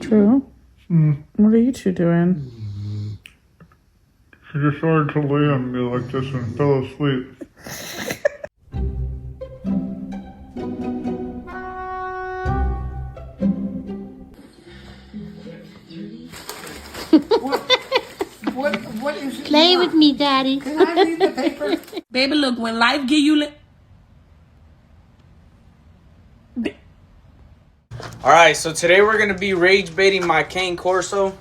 True. What are you two doing? She just started to lay on me like this and fell asleep. What is it? Play with me, Daddy. Can I read the paper? Baby, look, when life give you... Alright, so today we're going to be rage baiting my Cane Corso.